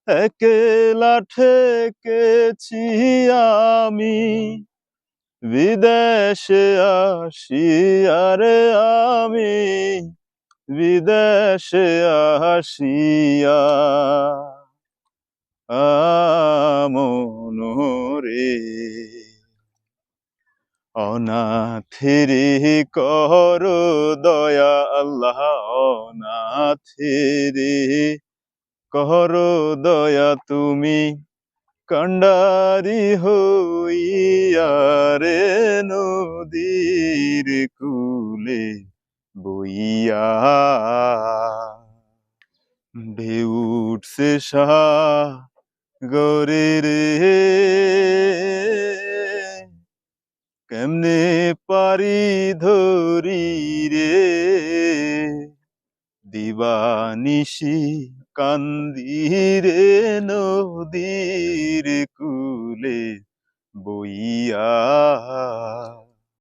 একলা ঠেকেছি আমি বিদেশে আসিয়া রে আমি বিদেশে আসিয়া মনরে অনাথের কর দয়া আল্লাহ অনাথের কর দয়া তুমি কান্ডারি হইয়া রে নদীর কূলে বইয়া ঢেউ উঠছে সাগরে রে কেমনে পারি ধরি রে দিবানিশি কান্দি রে নদীর কূলে বইয়া